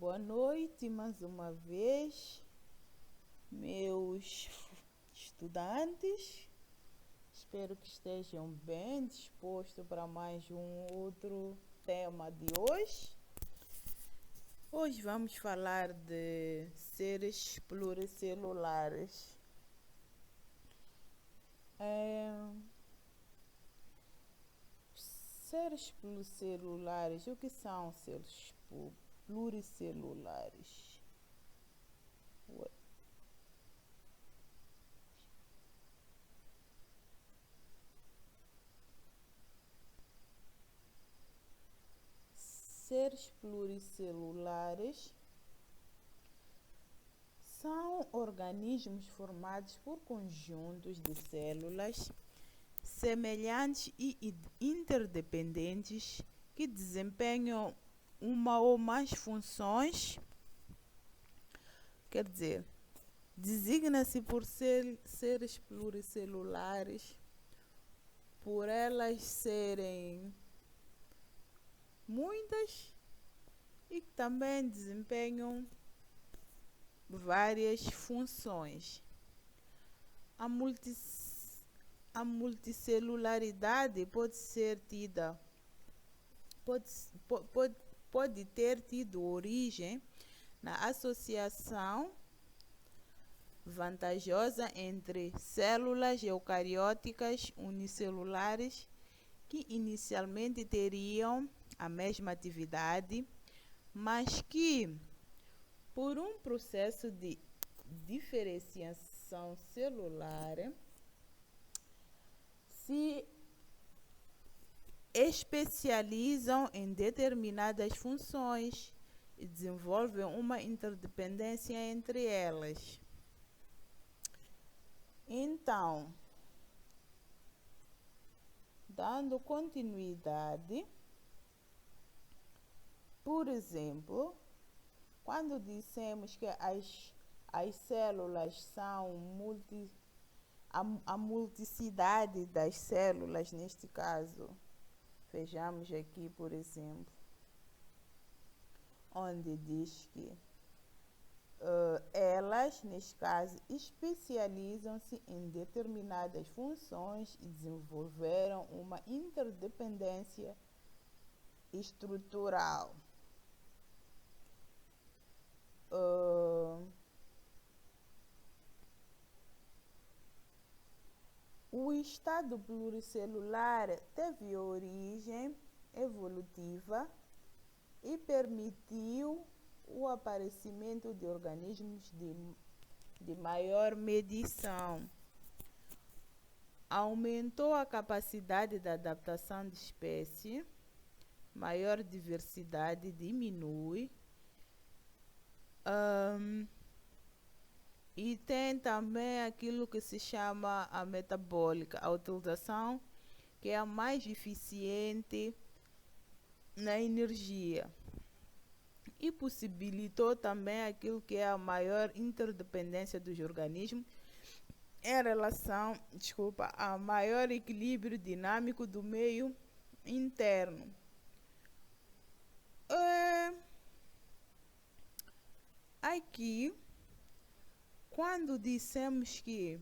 Boa noite mais uma vez, meus estudantes. Espero que estejam bem dispostos para mais um outro tema de hoje. Hoje vamos falar de seres pluricelulares. Seres pluricelulares, o que são seres pluricelulares? Seres pluricelulares são organismos formados por conjuntos de células semelhantes e interdependentes que desempenham uma ou mais funções. Quer dizer, designa-se por seres pluricelulares por elas serem muitas e que também desempenham várias funções. A multicelularidade pode ter tido origem na associação vantajosa entre células eucarióticas unicelulares que inicialmente teriam a mesma atividade, mas que, por um processo de diferenciação celular, se especializam em determinadas funções e desenvolvem uma interdependência entre elas. Então, dando continuidade, por exemplo, quando dissemos que as células são a multiplicidade das células, neste caso, vejamos aqui, por exemplo, onde diz que elas, neste caso, especializam-se em determinadas funções e desenvolveram uma interdependência estrutural. O estado pluricelular teve origem evolutiva e permitiu o aparecimento de organismos de maior medição. Aumentou a capacidade de adaptação de espécie, maior diversidade diminui, e tem também aquilo que se chama a metabólica, a utilização que é a mais eficiente na energia. E possibilitou também aquilo que é a maior interdependência dos organismos em relação, a maior equilíbrio dinâmico do meio interno. Aqui, quando dissemos que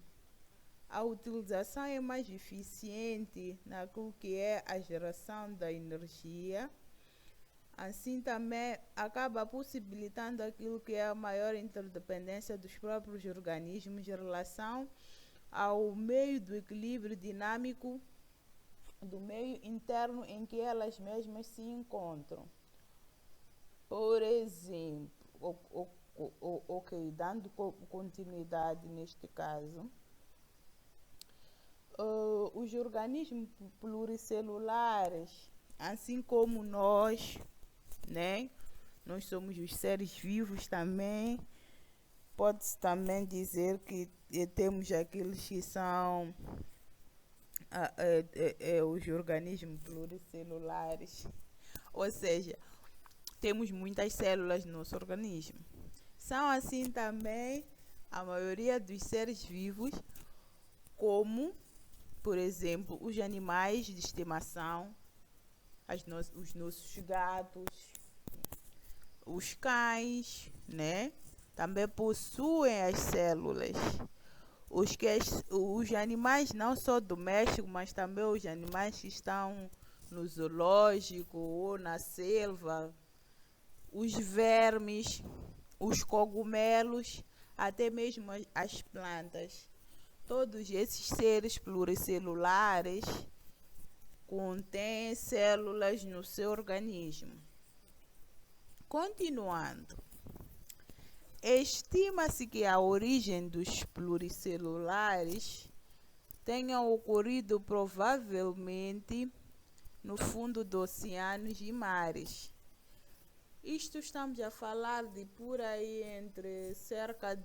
a utilização é mais eficiente naquilo que é a geração da energia, assim também acaba possibilitando aquilo que é a maior interdependência dos próprios organismos em relação ao meio do equilíbrio dinâmico do meio interno em que elas mesmas se encontram. Por exemplo, dando continuidade neste caso, os organismos pluricelulares, assim como nós, né? Nós somos os seres vivos também. Pode-se também dizer que temos aqueles que são os organismos pluricelulares. Ou seja, temos muitas células no nosso organismo. São assim também a maioria dos seres vivos, como, por exemplo, os animais de estimação, os nossos gatos, os cães, né? Também possuem as células. Os animais não só domésticos, mas também os animais que estão no zoológico ou na selva, os vermes, os cogumelos, até mesmo as plantas. Todos esses seres pluricelulares contêm células no seu organismo. Continuando, estima-se que a origem dos pluricelulares tenha ocorrido provavelmente no fundo dos oceanos e mares. Isto estamos a falar de por aí entre cerca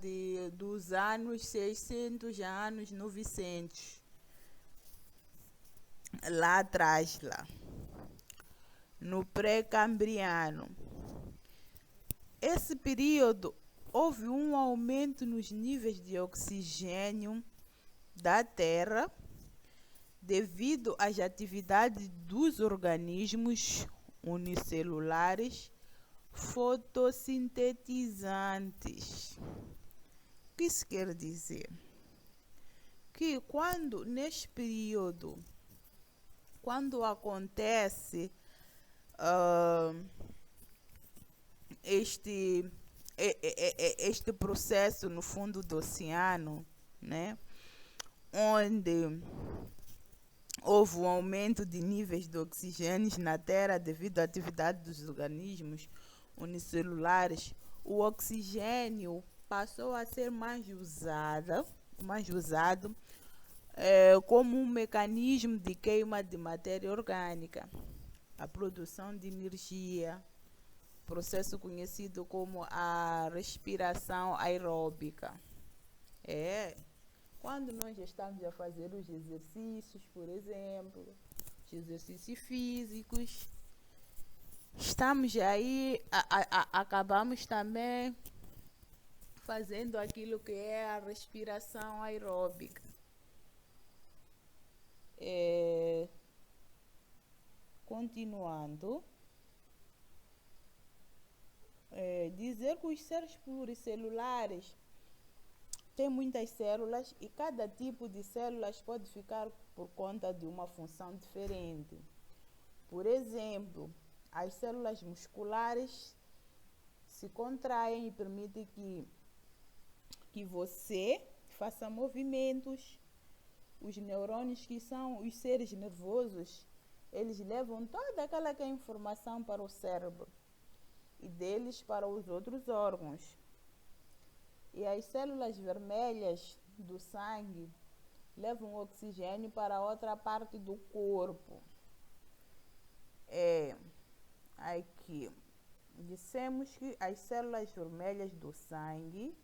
dos anos 600 a anos 900. Lá atrás, no pré-cambriano. Esse período houve um aumento nos níveis de oxigênio da Terra devido às atividades dos organismos unicelulares fotossintetizantes. O que isso quer dizer? Que neste período, quando acontece este processo no fundo do oceano, né, onde houve um aumento de níveis de oxigênio na Terra devido à atividade dos organismos unicelulares, o oxigênio passou a ser mais usado como um mecanismo de queima de matéria orgânica, a produção de energia, processo conhecido como a respiração aeróbica. Quando nós estamos a fazer os exercícios, por exemplo, os exercícios físicos, estamos aí, acabamos também fazendo aquilo que é a respiração aeróbica. Continuando, dizer que os seres pluricelulares têm muitas células e cada tipo de células pode ficar por conta de uma função diferente. Por exemplo, as células musculares se contraem e permitem que você faça movimentos. Os neurônios, que são os seres nervosos, eles levam toda aquela que é informação para o cérebro e deles para os outros órgãos. E as células vermelhas do sangue levam oxigênio para outra parte do corpo. Aqui dissemos que as células vermelhas do sangue,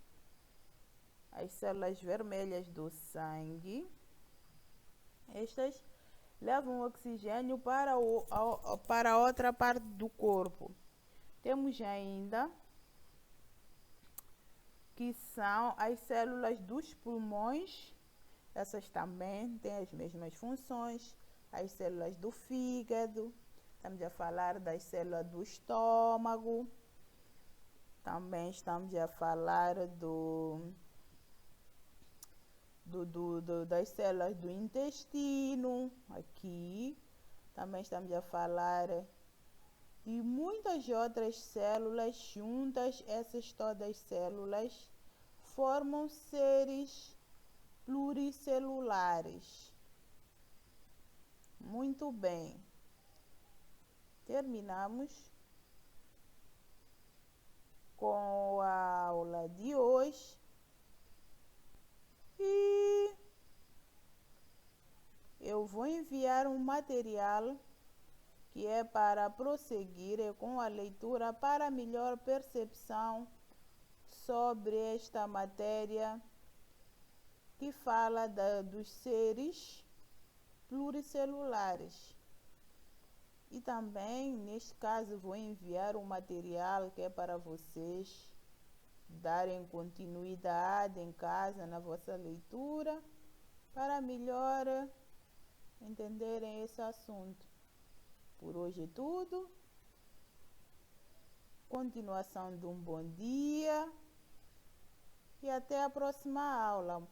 estas levam oxigênio para outra parte do corpo. Temos ainda que são as células dos pulmões, essas também têm as mesmas funções. As células do fígado, estamos a falar das células do estômago, também estamos a falar das células do intestino, aqui. Também estamos a falar de muitas outras células juntas. Essas todas células formam seres pluricelulares. Muito bem. Terminamos com a aula de hoje. E eu vou enviar um material que é para prosseguir com a leitura para melhor percepção sobre esta matéria que fala dos seres pluricelulares. E também, neste caso, vou enviar um material que é para vocês darem continuidade em casa na vossa leitura para melhor entenderem esse assunto. Por hoje é tudo. Continuação de um bom dia e até a próxima aula.